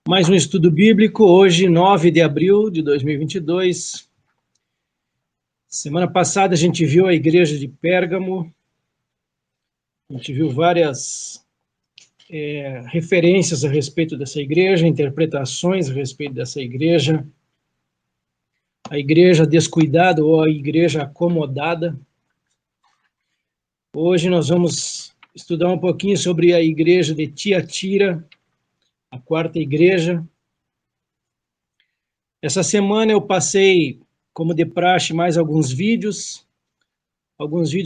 Mais um estudo bíblico, hoje, 9 de abril de 2022. Semana passada a gente viu a igreja de Pérgamo, a gente viu várias referências a respeito dessa igreja, interpretações a respeito dessa igreja, a igreja descuidada ou a igreja acomodada. Hoje nós vamos estudar um pouquinho sobre a igreja de Tiatira, a quarta igreja. Essa semana eu passei, como de praxe, mais alguns vídeos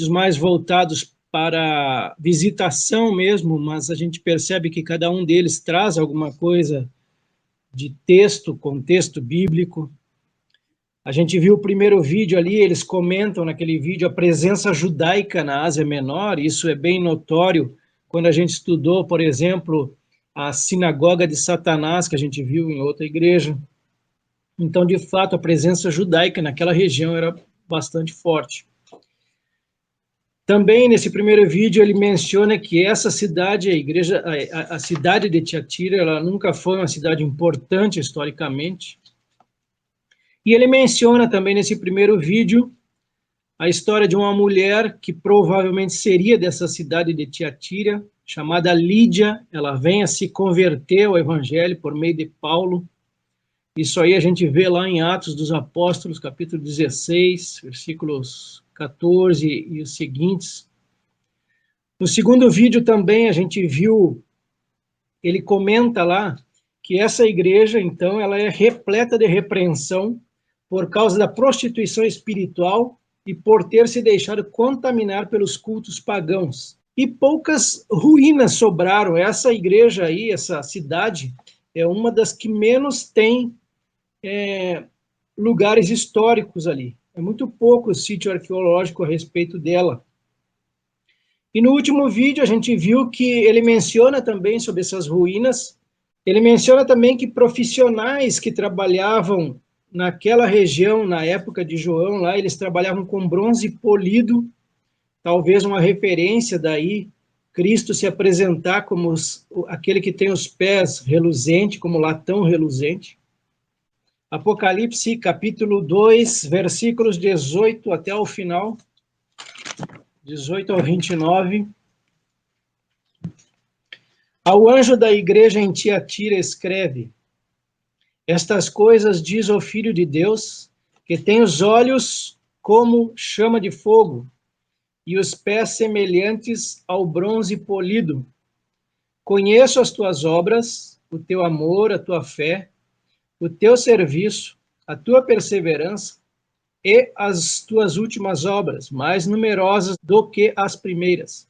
mais voltados para visitação mesmo, mas a gente percebe que cada um deles traz alguma coisa de texto, contexto bíblico. A gente viu o primeiro vídeo ali, eles comentam naquele vídeo a presença judaica na Ásia Menor, isso é bem notório quando a gente estudou, por exemplo, a sinagoga de Satanás, que a gente viu em outra igreja. Então, de fato, a presença judaica naquela região era bastante forte. Também, nesse primeiro vídeo, ele menciona que essa cidade, a cidade de Tiatira, ela nunca foi uma cidade importante historicamente. E ele menciona também, nesse primeiro vídeo, a história de uma mulher que provavelmente seria dessa cidade de Tiatira, chamada Lídia. Ela vem a se converter ao evangelho por meio de Paulo. Isso aí a gente vê lá em Atos dos Apóstolos, capítulo 16, versículos 14 e os seguintes. No segundo vídeo também a gente viu, ele comenta lá que essa igreja, então, ela é repleta de repreensão por causa da prostituição espiritual e por ter se deixado contaminar pelos cultos pagãos. E poucas ruínas sobraram. Essa igreja aí, essa cidade, é uma das que menos tem lugares históricos ali. É muito pouco o sítio arqueológico a respeito dela. E no último vídeo a gente viu que ele menciona também sobre essas ruínas, ele menciona também que profissionais que trabalhavam naquela região, na época de João, lá eles trabalhavam com bronze polido, talvez uma referência daí, Cristo se apresentar como aquele que tem os pés reluzentes, como latão reluzente. Apocalipse, capítulo 2, versículos 18 até o final, 18 ao 29. Ao anjo da igreja em Tiatira escreve: estas coisas diz o Filho de Deus, que tem os olhos como chama de fogo e os pés semelhantes ao bronze polido. Conheço as tuas obras, o teu amor, a tua fé, o teu serviço, a tua perseverança e as tuas últimas obras, mais numerosas do que as primeiras.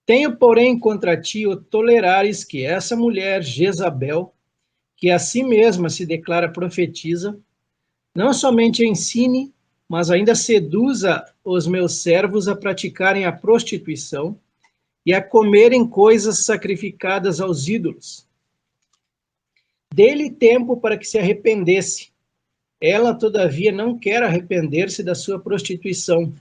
Tenho, porém, contra ti o tolerares que essa mulher, Jezabel, que a si mesma se declara profetisa, não somente ensine, mas ainda seduza os meus servos a praticarem a prostituição e a comerem coisas sacrificadas aos ídolos. Dê-lhe tempo para que se arrependesse. Ela, todavia, não quer arrepender-se da sua prostituição.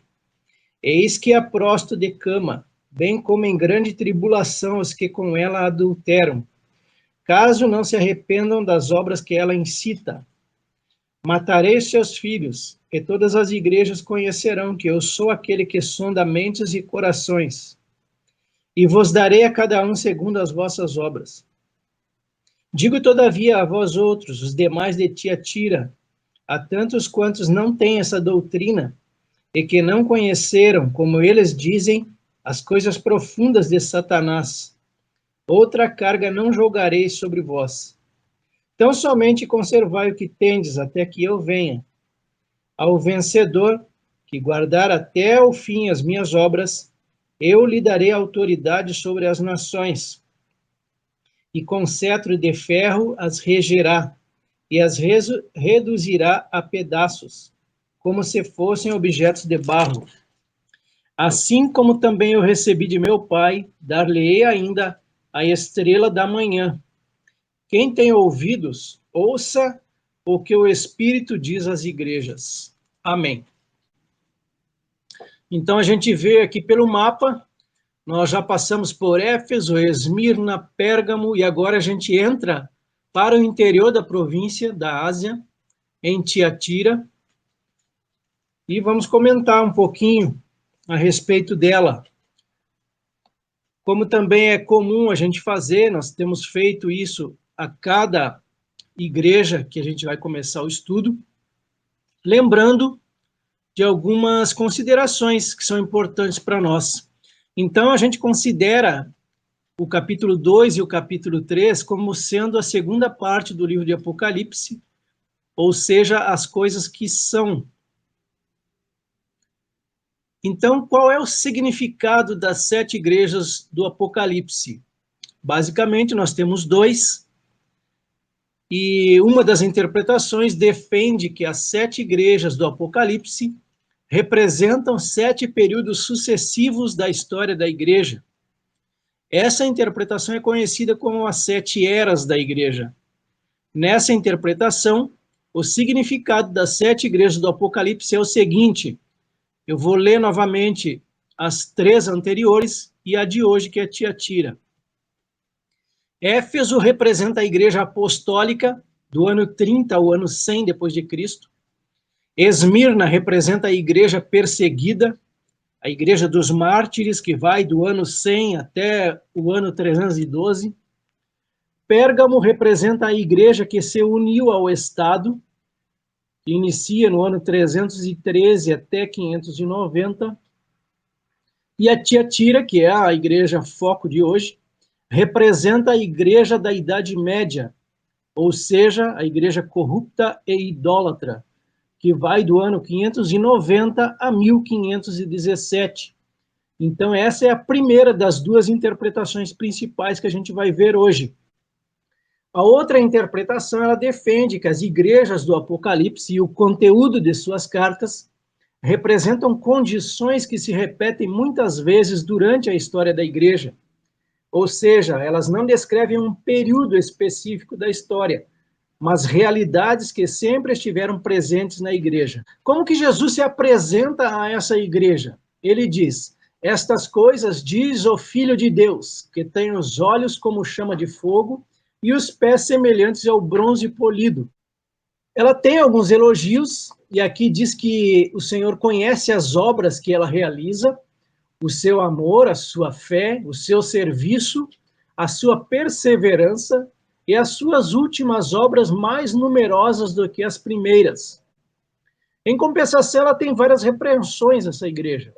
Eis que a prosto de cama, bem como em grande tribulação os que com ela adulteram, caso não se arrependam das obras que ela incita. Matarei seus filhos, e todas as igrejas conhecerão que eu sou aquele que sonda mentes e corações, e vos darei a cada um segundo as vossas obras. Digo, todavia, a vós outros, os demais de Tiatira, a tantos quantos não têm essa doutrina, e que não conheceram, como eles dizem, as coisas profundas de Satanás, outra carga não jogarei sobre vós. Tão somente conservai o que tendes, até que eu venha. Ao vencedor, que guardar até o fim as minhas obras, eu lhe darei autoridade sobre as nações, e com cetro de ferro as regerá, e as reduzirá a pedaços, como se fossem objetos de barro. Assim como também eu recebi de meu Pai, dar-lhe-ei ainda a estrela da manhã. Quem tem ouvidos, ouça o que o Espírito diz às igrejas. Amém. Então a gente vê aqui pelo mapa Nós já passamos por Éfeso, Esmirna, Pérgamo, e agora a gente entra para o interior da província da Ásia, em Tiatira, e vamos comentar um pouquinho a respeito dela. Como também é comum a gente fazer, nós temos feito isso a cada igreja que a gente vai começar o estudo, lembrando de algumas considerações que são importantes para nós. Então, a gente considera o capítulo 2 e o capítulo 3 como sendo a segunda parte do livro de Apocalipse, ou seja, as coisas que são. Então, qual é o significado das 7 igrejas do Apocalipse? Basicamente, nós temos 2, e uma das interpretações defende que as 7 igrejas do Apocalipse representam 7 períodos sucessivos da história da igreja. Essa interpretação é conhecida como as 7 eras da igreja. Nessa interpretação, o significado das 7 igrejas do Apocalipse é o seguinte: eu vou ler novamente as 3 anteriores e a de hoje, que é Tiatira. Éfeso representa a igreja apostólica do ano 30 ao ano 100 depois de Cristo. Esmirna representa a igreja perseguida, a igreja dos mártires, que vai do ano 100 até o ano 312. Pérgamo representa a igreja que se uniu ao Estado, que inicia no ano 313 até 590. E a Tiatira, que é a igreja foco de hoje, representa a igreja da Idade Média, ou seja, a igreja corrupta e idólatra, que vai do ano 590 a 1517. Então, essa é a primeira das 2 interpretações principais que a gente vai ver hoje. A outra interpretação, ela defende que as igrejas do Apocalipse e o conteúdo de suas cartas representam condições que se repetem muitas vezes durante a história da igreja. Ou seja, elas não descrevem um período específico da história, mas realidades que sempre estiveram presentes na igreja. Como que Jesus se apresenta a essa igreja? Ele diz: estas coisas diz o Filho de Deus, que tem os olhos como chama de fogo e os pés semelhantes ao bronze polido. Ela tem alguns elogios, e aqui diz que o Senhor conhece as obras que ela realiza, o seu amor, a sua fé, o seu serviço, a sua perseverança e as suas últimas obras mais numerosas do que as primeiras. Em compensação, ela tem várias repreensões, essa igreja.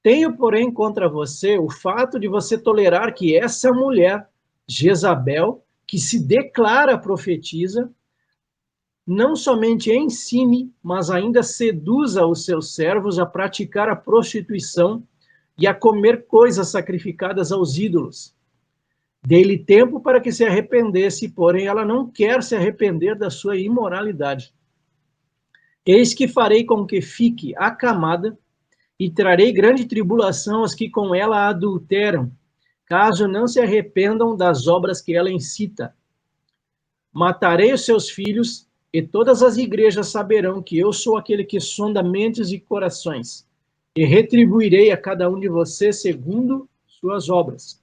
Tenho, porém, contra você o fato de você tolerar que essa mulher, Jezabel, que se declara profetisa, não somente ensine, mas ainda seduza os seus servos a praticar a prostituição e a comer coisas sacrificadas aos ídolos. Dei-lhe tempo para que se arrependesse, porém ela não quer se arrepender da sua imoralidade. Eis que farei com que fique acamada e trarei grande tribulação aos que com ela adulteram, caso não se arrependam das obras que ela incita. Matarei os seus filhos, e todas as igrejas saberão que eu sou aquele que sonda mentes e corações, e retribuirei a cada um de vocês segundo suas obras.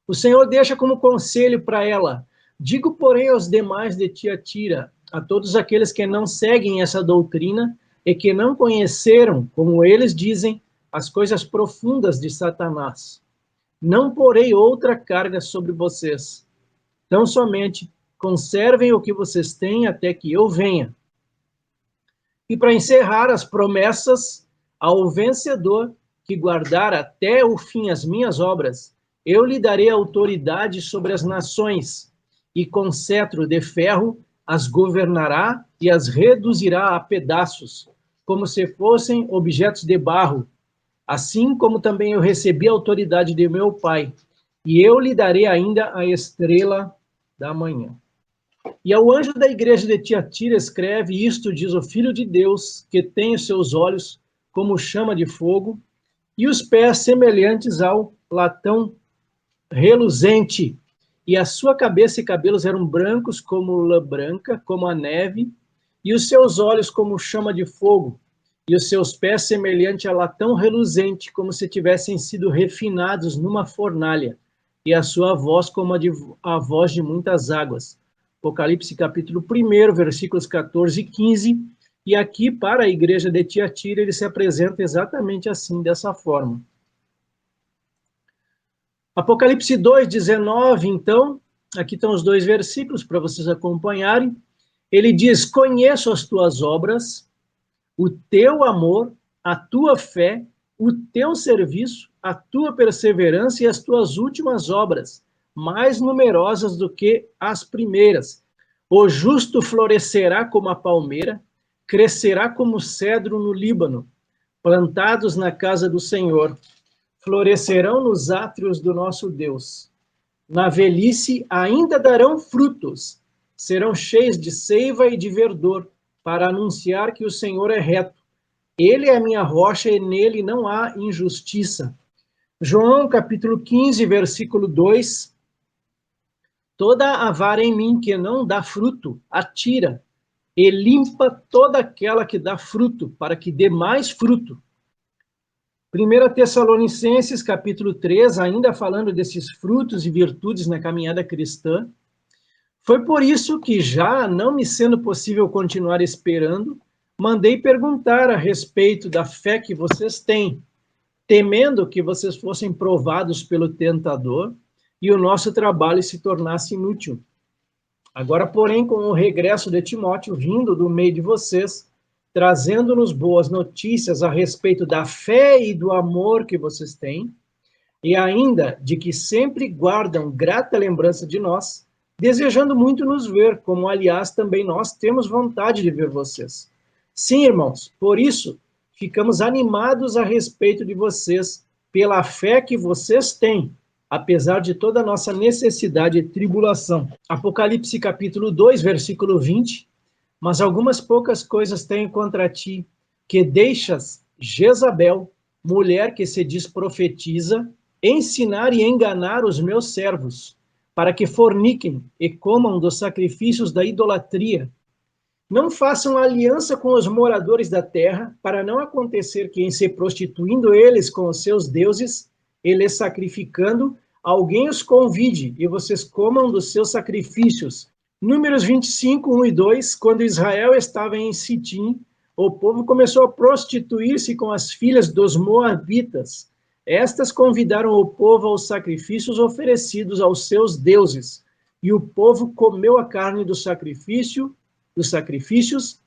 O Senhor deixa como conselho para ela: digo, porém, aos demais de Tiatira, a todos aqueles que não seguem essa doutrina e que não conheceram, como eles dizem, as coisas profundas de Satanás. Não porei outra carga sobre vocês. Tão somente conservem o que vocês têm até que eu venha. E para encerrar as promessas, ao vencedor que guardar até o fim as minhas obras, eu lhe darei autoridade sobre as nações, e com cetro de ferro as governará e as reduzirá a pedaços, como se fossem objetos de barro, assim como também eu recebi a autoridade de meu Pai, e eu lhe darei ainda a estrela da manhã. E ao anjo da igreja de Tiatira escreve: isto diz o Filho de Deus, que tem os seus olhos como chama de fogo, e os pés semelhantes ao latão reluzente, e a sua cabeça e cabelos eram brancos como lã branca, como a neve, e os seus olhos como chama de fogo, e os seus pés semelhante a latão reluzente, como se tivessem sido refinados numa fornalha, e a sua voz como a voz de muitas águas. Apocalipse capítulo 1, versículos 14 e 15, e aqui para a igreja de Tiatira ele se apresenta exatamente assim, dessa forma. Apocalipse 2, 19, então, aqui estão os dois versículos para vocês acompanharem. Ele diz: conheço as tuas obras, o teu amor, a tua fé, o teu serviço, a tua perseverança e as tuas últimas obras, mais numerosas do que as primeiras. O justo florescerá como a palmeira, crescerá como o cedro no Líbano, plantados na casa do Senhor, florescerão nos átrios do nosso Deus. Na velhice ainda darão frutos, serão cheios de seiva e de verdor, para anunciar que o Senhor é reto. Ele é a minha rocha e nele não há injustiça. João capítulo 15, versículo 2. Toda a vara em mim que não dá fruto, atira, e limpa toda aquela que dá fruto, para que dê mais fruto. 1 Tessalonicenses capítulo 3, ainda falando desses frutos e virtudes na caminhada cristã. Foi por isso que, já não me sendo possível continuar esperando, mandei perguntar a respeito da fé que vocês têm, temendo que vocês fossem provados pelo tentador e o nosso trabalho se tornasse inútil. Agora, porém, com o regresso de Timóteo vindo do meio de vocês, trazendo-nos boas notícias a respeito da fé e do amor que vocês têm, e ainda de que sempre guardam grata lembrança de nós, desejando muito nos ver, como, aliás, também nós temos vontade de ver vocês. Sim, irmãos, por isso, ficamos animados a respeito de vocês, pela fé que vocês têm, apesar de toda a nossa necessidade e tribulação. Apocalipse capítulo 2, versículo 20. Mas algumas poucas coisas tenho contra ti, que deixas Jezabel, mulher que se diz profetiza, ensinar e enganar os meus servos, para que forniquem e comam dos sacrifícios da idolatria. Não façam aliança com os moradores da terra, para não acontecer que, em se prostituindo eles com os seus deuses, eles sacrificando, alguém os convide e vocês comam dos seus sacrifícios. Números 25, 1 e 2, quando Israel estava em Sitim, o povo começou a prostituir-se com as filhas dos moabitas. Estas convidaram o povo aos sacrifícios oferecidos aos seus deuses, e o povo comeu a carne dos sacrifícios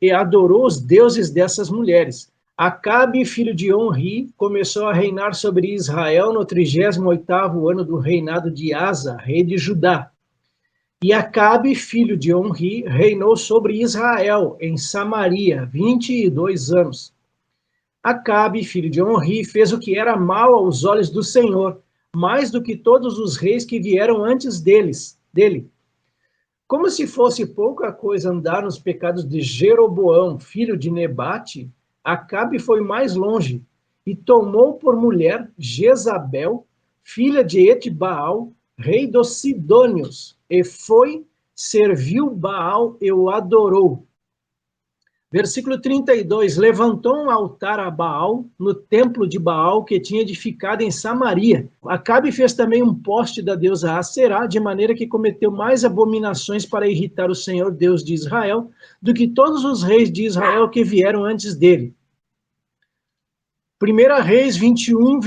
e adorou os deuses dessas mulheres. Acabe, filho de Onri, começou a reinar sobre Israel no 38º ano do reinado de Asa, rei de Judá. E Acabe, filho de Onri, reinou sobre Israel, em Samaria, 22 anos. Acabe, filho de Onri, fez o que era mal aos olhos do Senhor, mais do que todos os reis que vieram antes dele. Como se fosse pouca coisa andar nos pecados de Jeroboão, filho de Nebate, Acabe foi mais longe e tomou por mulher Jezabel, filha de Etbaal, rei dos Sidônios, e foi, serviu Baal e o adorou. Versículo 32, levantou um altar a Baal no templo de Baal que tinha edificado em Samaria. Acabe fez também um poste da deusa Aserá, de maneira que cometeu mais abominações para irritar o Senhor Deus de Israel do que todos os reis de Israel que vieram antes dele. 1 Reis 21,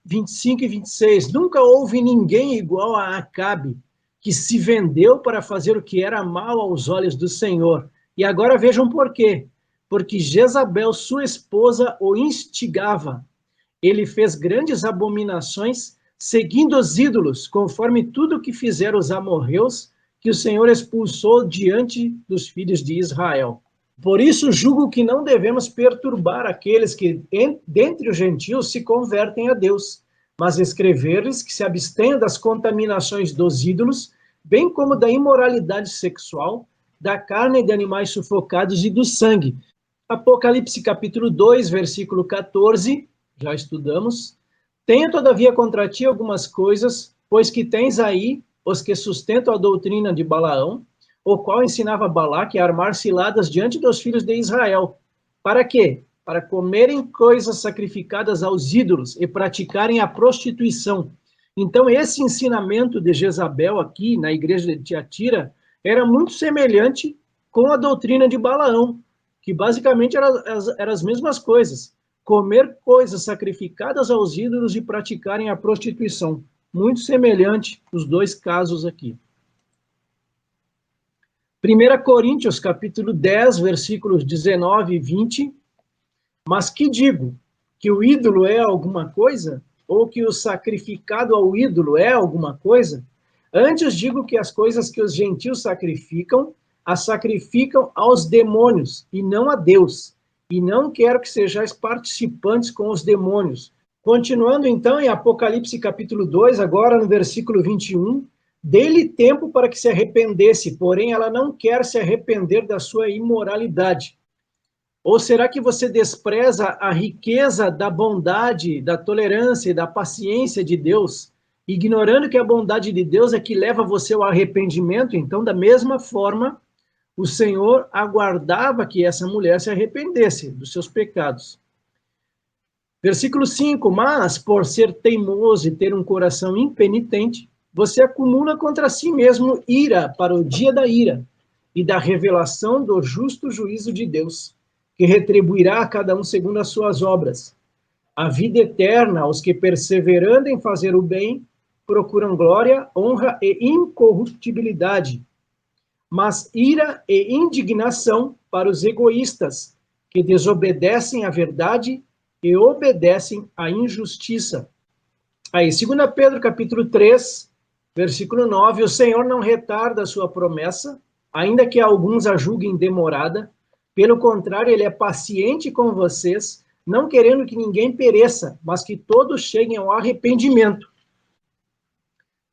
25 e 26. Nunca houve ninguém igual a Acabe, que se vendeu para fazer o que era mal aos olhos do Senhor. E agora vejam por quê. Porque Jezabel, sua esposa, o instigava. Ele fez grandes abominações, seguindo os ídolos, conforme tudo o que fizeram os amorreus, que o Senhor expulsou diante dos filhos de Israel. Por isso, julgo que não devemos perturbar aqueles que, dentre os gentios, se convertem a Deus, mas escrever-lhes que se abstenham das contaminações dos ídolos, bem como da imoralidade sexual, da carne de animais sufocados e do sangue. Apocalipse capítulo 2, versículo 14, já estudamos. Tenho, todavia, contra ti algumas coisas, pois que tens aí os que sustentam a doutrina de Balaão, o qual ensinava Balaque a armar ciladas diante dos filhos de Israel. Para quê? para comerem coisas sacrificadas aos ídolos e praticarem a prostituição. Então, esse ensinamento de Jezabel aqui na igreja de Tiatira era muito semelhante com a doutrina de Balaão, que basicamente eram as mesmas coisas. Comer coisas sacrificadas aos ídolos e praticarem a prostituição. Muito semelhante os dois casos aqui. 1 Coríntios, capítulo 10, versículos 19 e 20. Mas que digo? Que o ídolo é alguma coisa? Ou que o sacrificado ao ídolo é alguma coisa? Antes digo que as coisas que os gentios sacrificam, as sacrificam aos demônios, e não a Deus. E não quero que sejais participantes com os demônios. Continuando então em Apocalipse capítulo 2, agora no versículo 21, dê-lhe tempo para que se arrependesse, porém ela não quer se arrepender da sua imoralidade. Ou será que você despreza a riqueza da bondade, da tolerância e da paciência de Deus, ignorando que a bondade de Deus é que leva você ao arrependimento? Então, da mesma forma, o Senhor aguardava que essa mulher se arrependesse dos seus pecados. Versículo 5, mas por ser teimoso e ter um coração impenitente, você acumula contra si mesmo ira para o dia da ira e da revelação do justo juízo de Deus, que retribuirá a cada um segundo as suas obras. A vida eterna aos que, perseverando em fazer o bem, procuram glória, honra e incorruptibilidade, mas ira e indignação para os egoístas, que desobedecem à verdade e obedecem à injustiça. Aí, 2 Pedro capítulo 3, versículo 9, o Senhor não retarda a sua promessa, ainda que alguns a julguem demorada, pelo contrário, ele é paciente com vocês, não querendo que ninguém pereça, mas que todos cheguem ao arrependimento.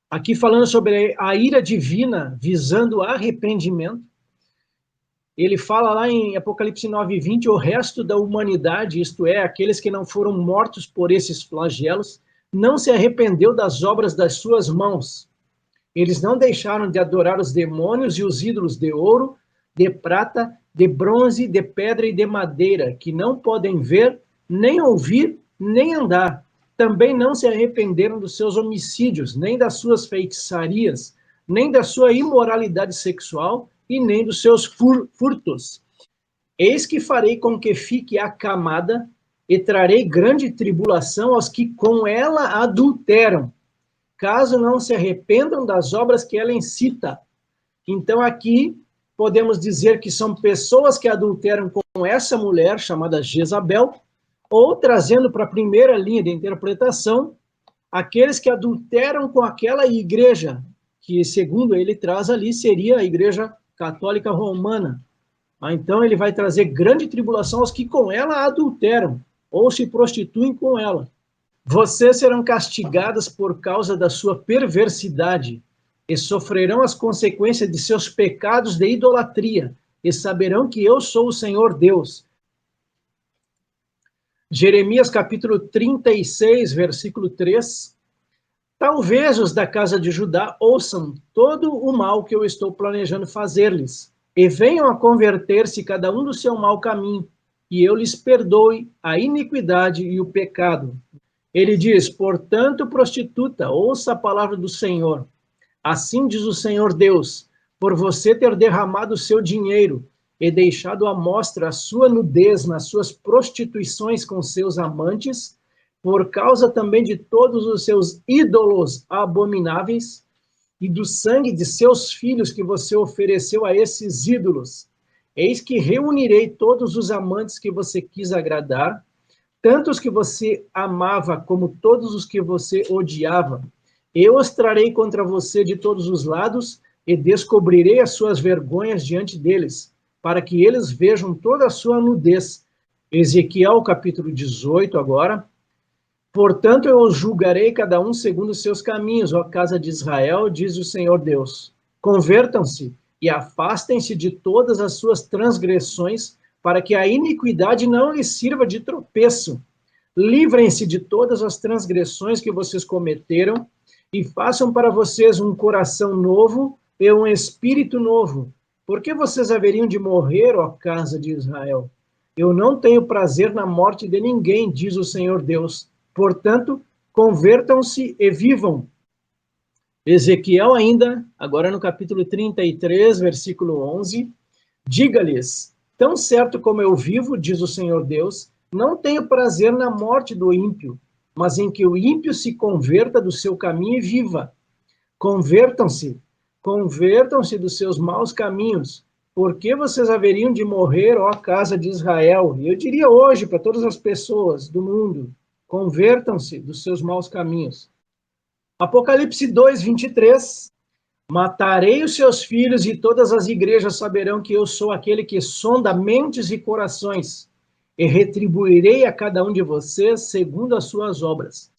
Aqui falando sobre a ira divina, visando arrependimento, ele fala lá em Apocalipse 9:20, o resto da humanidade, isto é, aqueles que não foram mortos por esses flagelos, não se arrependeu das obras das suas mãos. Eles não deixaram de adorar os demônios e os ídolos de ouro, de prata, de bronze, de pedra e de madeira, que não podem ver, nem ouvir, nem andar. Também não se arrependeram dos seus homicídios, nem das suas feitiçarias, nem da sua imoralidade sexual e nem dos seus furtos. Eis que farei com que fique acamada e trarei grande tribulação aos que com ela adulteram, caso não se arrependam das obras que ela incita. Então aqui podemos dizer que são pessoas que adulteram com essa mulher chamada Jezabel, ou trazendo para a primeira linha de interpretação, aqueles que adulteram com aquela igreja, que segundo ele traz ali, seria a igreja católica romana. Então ele vai trazer grande tribulação aos que com ela adulteram, ou se prostituem com ela. Vocês serão castigadas por causa da sua perversidade, e sofrerão as consequências de seus pecados de idolatria, e saberão que eu sou o Senhor Deus. Jeremias capítulo 36, versículo 3. Talvez os da casa de Judá ouçam todo o mal que eu estou planejando fazer-lhes, e venham a converter-se cada um do seu mau caminho, e eu lhes perdoe a iniquidade e o pecado. Ele diz, portanto, prostituta, ouça a palavra do Senhor. Assim diz o Senhor Deus, por você ter derramado o seu dinheiro e deixado à mostra a sua nudez nas suas prostituições com seus amantes, por causa também de todos os seus ídolos abomináveis e do sangue de seus filhos que você ofereceu a esses ídolos. Eis que reunirei todos os amantes que você quis agradar, tanto os que você amava como todos os que você odiava. Eu os trarei contra você de todos os lados e descobrirei as suas vergonhas diante deles, para que eles vejam toda a sua nudez. Ezequiel capítulo 18 agora. Portanto, eu os julgarei cada um segundo os seus caminhos, ó casa de Israel, diz o Senhor Deus. Convertam-se e afastem-se de todas as suas transgressões, para que a iniquidade não lhes sirva de tropeço. Livrem-se de todas as transgressões que vocês cometeram e façam para vocês um coração novo e um espírito novo. Por que vocês haveriam de morrer, ó casa de Israel? Eu não tenho prazer na morte de ninguém, diz o Senhor Deus. Portanto, convertam-se e vivam. Ezequiel ainda, agora no capítulo 33, versículo 11, diga-lhes, tão certo como eu vivo, diz o Senhor Deus, não tenho prazer na morte do ímpio, mas em que o ímpio se converta do seu caminho e viva. Convertam-se, convertam-se dos seus maus caminhos. Por que vocês haveriam de morrer, ó casa de Israel? E eu diria hoje para todas as pessoas do mundo, convertam-se dos seus maus caminhos. Apocalipse 2, 23. Matarei os seus filhos e todas as igrejas saberão que eu sou aquele que sonda mentes e corações e retribuirei a cada um de vocês segundo as suas obras.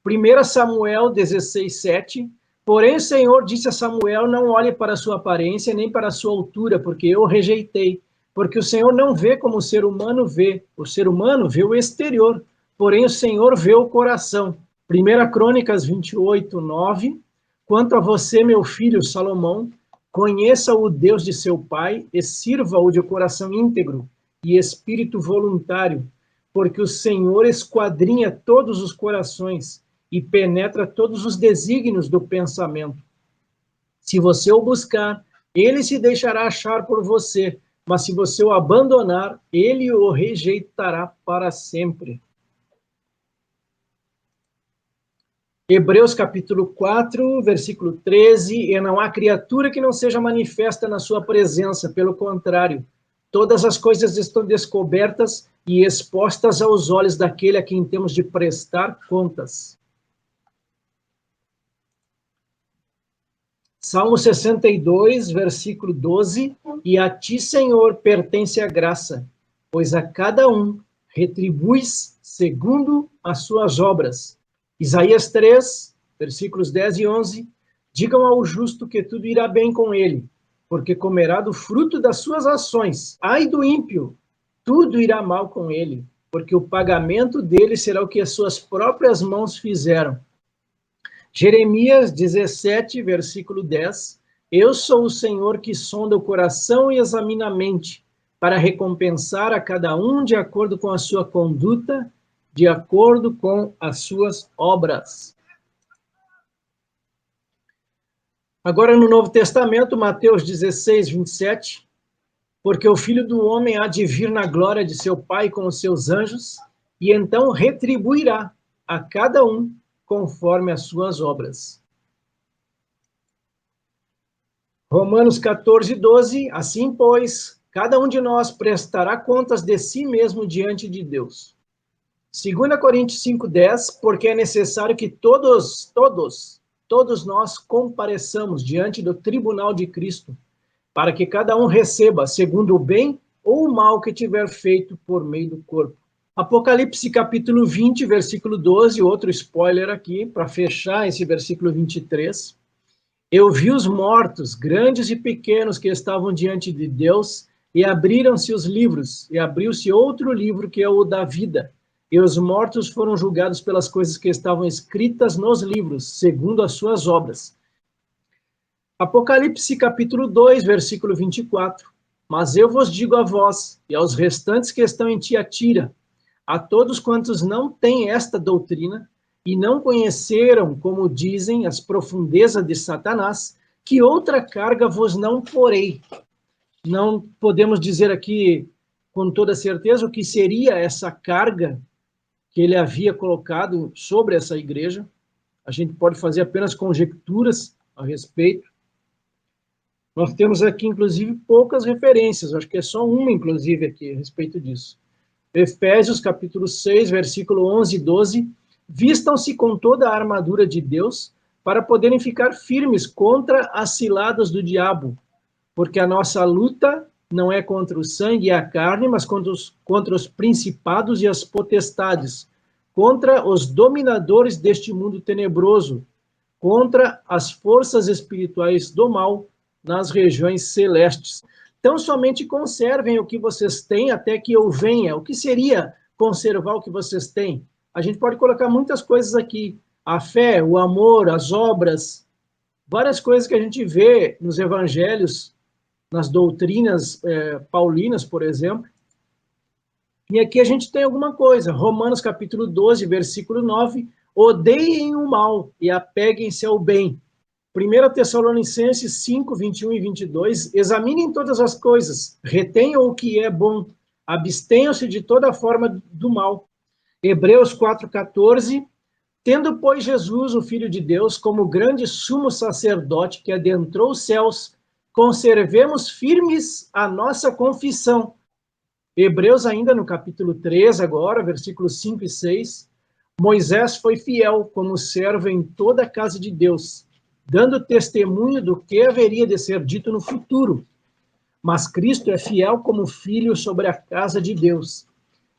1 Samuel 16, 7. Porém, o Senhor disse a Samuel, não olhe para a sua aparência, nem para a sua altura, porque eu o rejeitei. Porque o Senhor não vê como o ser humano vê. O ser humano vê o exterior, porém o Senhor vê o coração. 1 Crônicas 28, 9. Quanto a você, meu filho Salomão, conheça o Deus de seu pai e sirva-o de coração íntegro e espírito voluntário, porque o Senhor esquadrinha todos os corações e penetra todos os desígnios do pensamento. Se você o buscar, ele se deixará achar por você, mas se você o abandonar, ele o rejeitará para sempre. Hebreus capítulo 4, versículo 13, e não há criatura que não seja manifesta na sua presença, pelo contrário, todas as coisas estão descobertas e expostas aos olhos daquele a quem temos de prestar contas. Salmo 62, versículo 12, e a ti, Senhor, pertence a graça, pois a cada um retribuis segundo as suas obras. Isaías 3, versículos 10 e 11, digam ao justo que tudo irá bem com ele, porque comerá do fruto das suas ações. Ai do ímpio, tudo irá mal com ele, porque o pagamento dele será o que as suas próprias mãos fizeram. Jeremias 17, versículo 10, eu sou o Senhor que sonda o coração e examina a mente, para recompensar a cada um de acordo com a sua conduta, de acordo com as suas obras. Agora no Novo Testamento, Mateus 16, 27, porque o Filho do Homem há de vir na glória de seu Pai com os seus anjos, e então retribuirá a cada um conforme as suas obras. Romanos 14, 12, assim, pois, cada um de nós prestará contas de si mesmo diante de Deus. 2 Coríntios 5, 10, porque é necessário que todos nós compareçamos diante do tribunal de Cristo, para que cada um receba, segundo o bem ou o mal que tiver feito por meio do corpo. Apocalipse capítulo 20, versículo 12, outro spoiler aqui, para fechar esse versículo 23. Eu vi os mortos, grandes e pequenos, que estavam diante de Deus, e abriram-se os livros, e abriu-se outro livro, que é o da vida. E os mortos foram julgados pelas coisas que estavam escritas nos livros, segundo as suas obras. Apocalipse capítulo 2, versículo 24. Mas eu vos digo a vós, e aos restantes que estão em Tiatira, a todos quantos não têm esta doutrina, e não conheceram, como dizem, as profundezas de Satanás, que outra carga vos não porei. Não podemos dizer aqui com toda certeza o que seria essa carga que ele havia colocado sobre essa igreja. A gente pode fazer apenas conjecturas a respeito. Nós temos aqui, inclusive, poucas referências, acho que é só uma, inclusive, aqui a respeito disso. Efésios, capítulo 6, versículo 11 e 12, vistam-se com toda a armadura de Deus para poderem ficar firmes contra as ciladas do diabo, porque a nossa luta não é contra o sangue e a carne, mas contra os principados e as potestades, contra os dominadores deste mundo tenebroso, contra as forças espirituais do mal nas regiões celestes. Então, somente conservem o que vocês têm até que eu venha. O que seria conservar o que vocês têm? A gente pode colocar muitas coisas aqui. A fé, o amor, as obras, várias coisas que a gente vê nos evangelhos, nas doutrinas paulinas, por exemplo. E aqui a gente tem alguma coisa. Romanos capítulo 12, versículo 9. Odeiem o mal e apeguem-se ao bem. 1 Tessalonicenses 5, 21 e 22. Examinem todas as coisas, retenham o que é bom, abstenham-se de toda forma do mal. Hebreus 4, 14. Tendo, pois, Jesus, o Filho de Deus, como grande sumo sacerdote que adentrou os céus, conservemos firmes a nossa confissão. Hebreus, ainda no capítulo 3, agora, versículos 5 e 6. Moisés foi fiel como servo em toda a casa de Deus, dando testemunho do que haveria de ser dito no futuro. Mas Cristo é fiel como filho sobre a casa de Deus.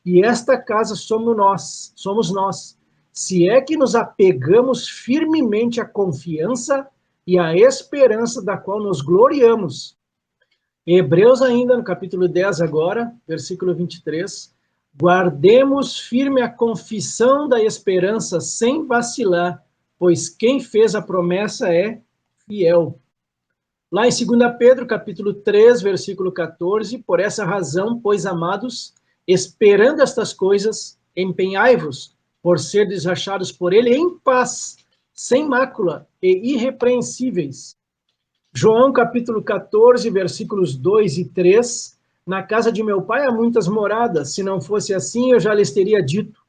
E esta casa somos nós, se é que nos apegamos firmemente à confiança e à esperança da qual nos gloriamos. Hebreus ainda, no capítulo 10 agora, versículo 23, guardemos firme a confissão da esperança sem vacilar, pois quem fez a promessa é fiel. Lá em 2 Pedro, capítulo 3, versículo 14, por essa razão, pois, amados, esperando estas coisas, empenhai-vos por serdes achados por ele em paz, sem mácula e irrepreensíveis. João capítulo 14, versículos 2 e 3. Na casa de meu pai há muitas moradas, se não fosse assim eu já lhes teria dito,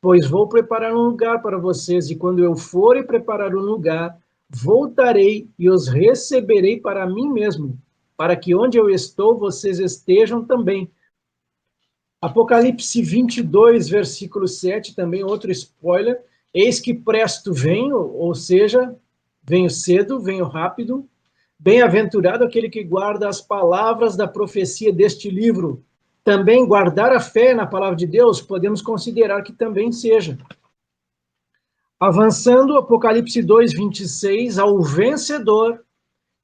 pois vou preparar um lugar para vocês, e quando eu for e preparar um lugar, voltarei e os receberei para mim mesmo, para que onde eu estou vocês estejam também. Apocalipse 22, versículo 7, também outro spoiler. Eis que presto venho, ou seja, venho cedo, venho rápido. Bem-aventurado aquele que guarda as palavras da profecia deste livro. Também guardar a fé na palavra de Deus, podemos considerar que também seja. Avançando, Apocalipse 2, 26, ao vencedor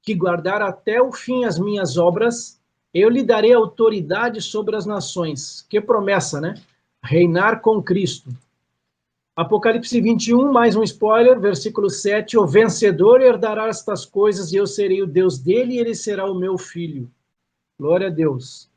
que guardar até o fim as minhas obras, eu lhe darei autoridade sobre as nações. Que promessa, né? Reinar com Cristo. Apocalipse 21, mais um spoiler, versículo 7, o vencedor herdará estas coisas e eu serei o Deus dele e ele será o meu filho. Glória a Deus.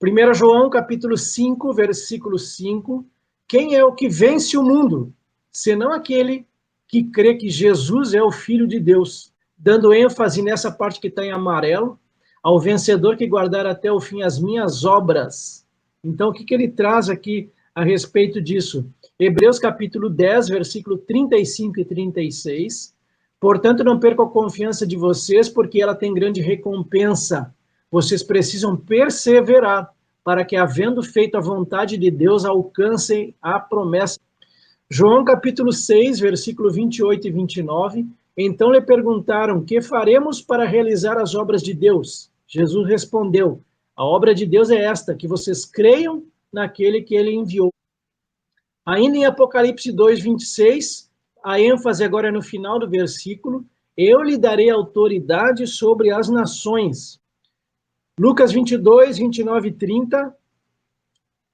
1 João, capítulo 5, versículo 5, quem é o que vence o mundo, senão aquele que crê que Jesus é o Filho de Deus? Dando ênfase nessa parte que está em amarelo, ao vencedor que guardar até o fim as minhas obras. Então, o que ele traz aqui a respeito disso? Hebreus capítulo 10, versículo 35 e 36. Portanto, não percam a confiança de vocês, porque ela tem grande recompensa. Vocês precisam perseverar, para que, havendo feito a vontade de Deus, alcancem a promessa. João capítulo 6, versículo 28 e 29. Então lhe perguntaram, que faremos para realizar as obras de Deus? Jesus respondeu, a obra de Deus é esta, que vocês creiam naquele que ele enviou. Ainda em Apocalipse 2, 26, a ênfase agora é no final do versículo, eu lhe darei autoridade sobre as nações. Lucas 22, 29 e 30,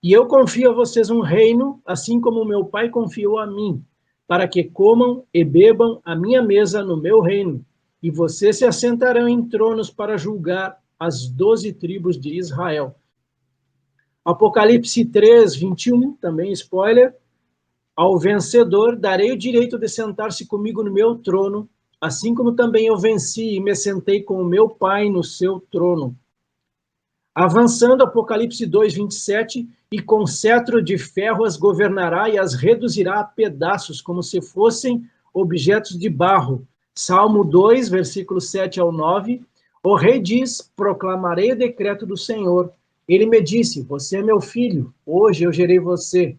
e eu confio a vocês um reino, assim como meu Pai confiou a mim, para que comam e bebam a minha mesa no meu reino, e vocês se assentarão em tronos para julgar as 12 tribos de Israel. Apocalipse 3, 21, também spoiler, ao vencedor darei o direito de sentar-se comigo no meu trono, assim como também eu venci e me sentei com o meu Pai no seu trono. Avançando, Apocalipse 2, 27, e com cetro de ferro as governará e as reduzirá a pedaços, como se fossem objetos de barro. Salmo 2, versículos 7 ao 9, o rei diz, proclamarei o decreto do Senhor. Ele me disse, você é meu filho, hoje eu gerei você.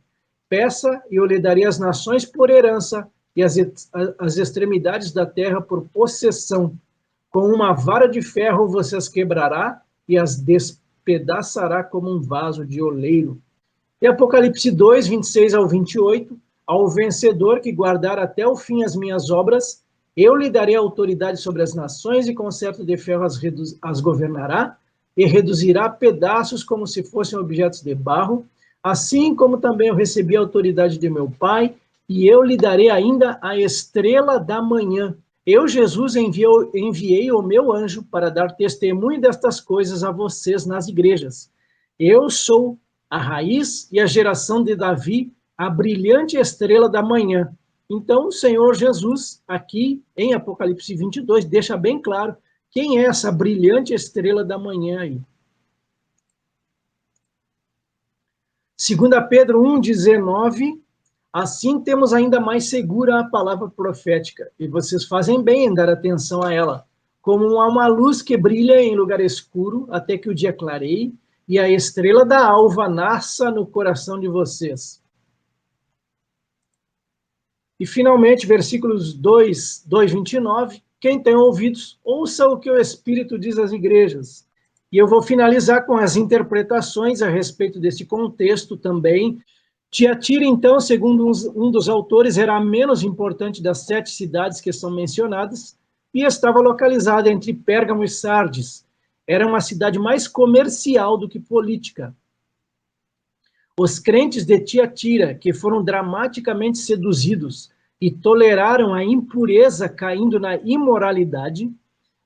Peça e eu lhe darei as nações por herança e as extremidades da terra por possessão. Com uma vara de ferro você as quebrará e as despedaçará como um vaso de oleiro. E Apocalipse 2, 26 ao 28, ao vencedor que guardar até o fim as minhas obras, eu lhe darei autoridade sobre as nações e com certo de ferro as governará e reduzirá a pedaços como se fossem objetos de barro, assim como também eu recebi a autoridade de meu Pai, e eu lhe darei ainda a estrela da manhã. Eu, Jesus, enviei o meu anjo para dar testemunho destas coisas a vocês nas igrejas. Eu sou a raiz e a geração de Davi, a brilhante estrela da manhã. Então, o Senhor Jesus, aqui em Apocalipse 22, deixa bem claro quem é essa brilhante estrela da manhã aí. 2 Pedro 1,19, assim temos ainda mais segura a palavra profética, e vocês fazem bem em dar atenção a ela, como uma luz que brilha em lugar escuro, até que o dia clareie, e a estrela da alva nasça no coração de vocês. E, finalmente, versículos 2, 29, quem tem ouvidos, ouça o que o Espírito diz às igrejas. E eu vou finalizar com as interpretações a respeito desse contexto também. Tiatira, então, segundo um dos autores, era a menos importante das 7 cidades que são mencionadas e estava localizada entre Pérgamo e Sardes. Era uma cidade mais comercial do que política. Os crentes de Tiatira, que foram dramaticamente seduzidos e toleraram a impureza caindo na imoralidade,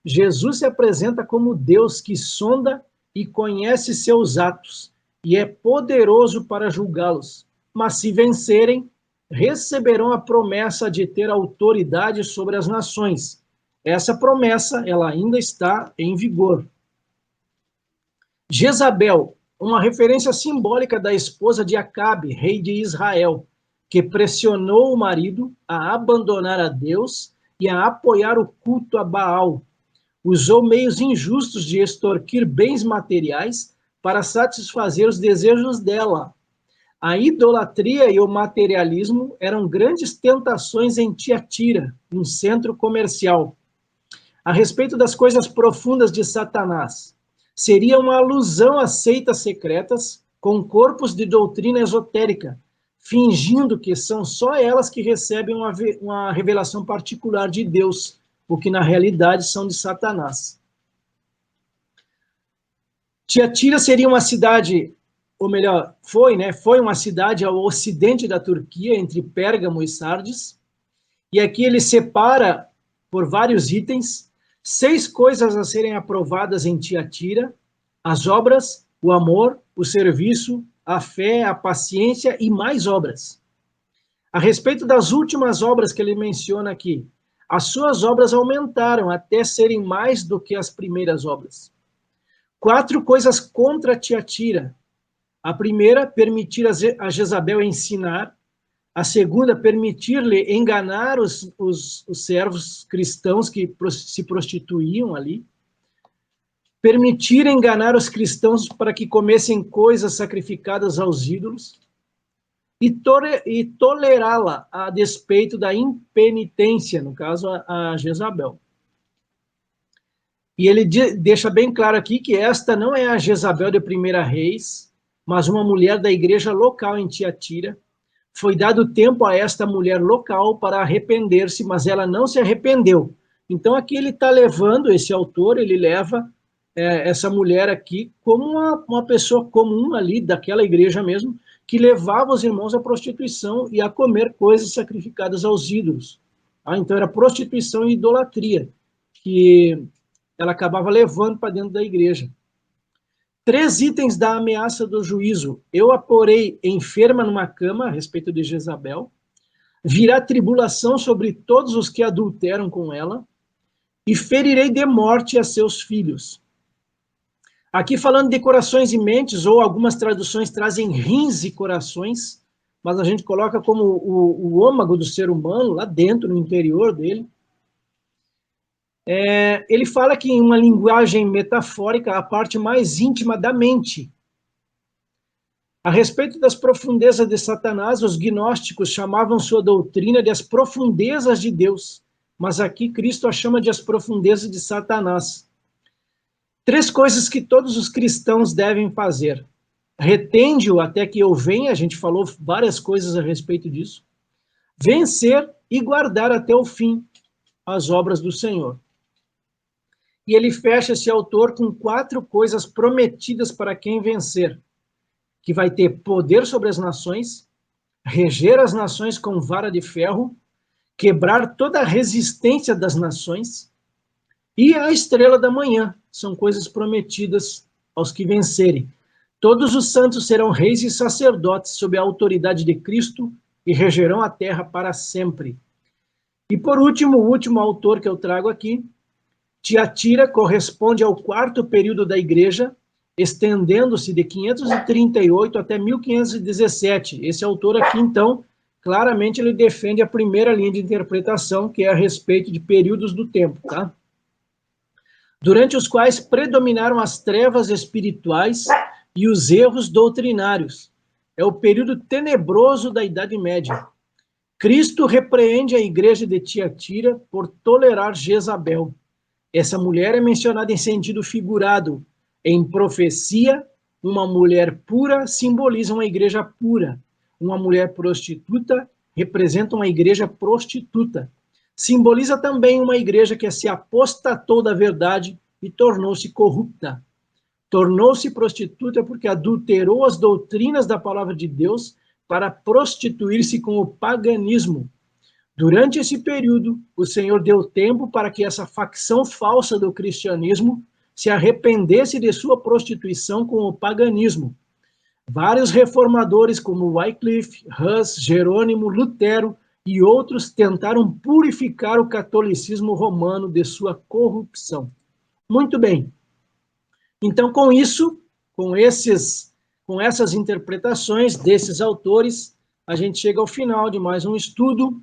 Jesus se apresenta como Deus que sonda e conhece seus atos e é poderoso para julgá-los. Mas se vencerem, receberão a promessa de ter autoridade sobre as nações. Essa promessa, ela ainda está em vigor. Jezabel, uma referência simbólica da esposa de Acabe, rei de Israel, que pressionou o marido a abandonar a Deus e a apoiar o culto a Baal. Usou meios injustos de extorquir bens materiais para satisfazer os desejos dela. A idolatria e o materialismo eram grandes tentações em Tiatira, um centro comercial. A respeito das coisas profundas de Satanás, seria uma alusão a seitas secretas com corpos de doutrina esotérica, fingindo que são só elas que recebem uma revelação particular de Deus, o que na realidade são de Satanás. Tiatira seria uma cidade, ou melhor, foi uma cidade ao ocidente da Turquia, entre Pérgamo e Sardes, e aqui ele separa por vários itens 6 coisas a serem aprovadas em Tiatira: as obras, o amor, o serviço, a fé, a paciência e mais obras. A respeito das últimas obras que ele menciona aqui, as suas obras aumentaram até serem mais do que as primeiras obras. 4 coisas contra Tiatira. A primeira, permitir a Jezabel ensinar. A segunda, permitir-lhe enganar os servos cristãos que se prostituíam ali. Permitir enganar os cristãos para que comessem coisas sacrificadas aos ídolos. E tolerá-la a despeito da impenitência, no caso, a Jezabel. E ele deixa bem claro aqui que esta não é a Jezabel de 1 Reis, mas uma mulher da igreja local em Tiatira. Foi dado tempo a esta mulher local para arrepender-se, mas ela não se arrependeu. Então aqui ele está levando, esse autor, ele leva essa mulher aqui como uma pessoa comum ali, daquela igreja mesmo, que levava os irmãos à prostituição e a comer coisas sacrificadas aos ídolos. Então era prostituição e idolatria que ela acabava levando para dentro da igreja. 3 itens da ameaça do juízo. Eu a porei enferma numa cama, a respeito de Jezabel. Virá tribulação sobre todos os que adulteram com ela. E ferirei de morte a seus filhos. Aqui falando de corações e mentes, ou algumas traduções trazem rins e corações, mas a gente coloca como o âmago do ser humano, lá dentro, no interior dele. Ele fala que em uma linguagem metafórica, a parte mais íntima da mente. A respeito das profundezas de Satanás, os gnósticos chamavam sua doutrina de as profundezas de Deus, mas aqui Cristo a chama de as profundezas de Satanás. 3 coisas que todos os cristãos devem fazer. Retende-o até que eu venha, a gente falou várias coisas a respeito disso. Vencer e guardar até o fim as obras do Senhor. E ele fecha esse autor com 4 coisas prometidas para quem vencer, que vai ter poder sobre as nações, reger as nações com vara de ferro, quebrar toda a resistência das nações, e a estrela da manhã. São coisas prometidas aos que vencerem. Todos os santos serão reis e sacerdotes sob a autoridade de Cristo e regerão a terra para sempre. E por último, o último autor que eu trago aqui, Tiatira corresponde ao quarto período da igreja, estendendo-se de 538 até 1517. Esse autor aqui, então, claramente ele defende a primeira linha de interpretação, que é a respeito de períodos do tempo, tá? Durante os quais predominaram as trevas espirituais e os erros doutrinários. É o período tenebroso da Idade Média. Cristo repreende a igreja de Tiatira por tolerar Jezabel. Essa mulher é mencionada em sentido figurado. Em profecia, uma mulher pura simboliza uma igreja pura. Uma mulher prostituta representa uma igreja prostituta. Simboliza também uma igreja que se apostatou da verdade e tornou-se corrupta. Tornou-se prostituta porque adulterou as doutrinas da palavra de Deus para prostituir-se com o paganismo. Durante esse período, o Senhor deu tempo para que essa facção falsa do cristianismo se arrependesse de sua prostituição com o paganismo. Vários reformadores, como Wycliffe, Hus, Jerônimo, Lutero e outros, tentaram purificar o catolicismo romano de sua corrupção. Muito bem. Então, com isso, com essas interpretações desses autores, a gente chega ao final de mais um estudo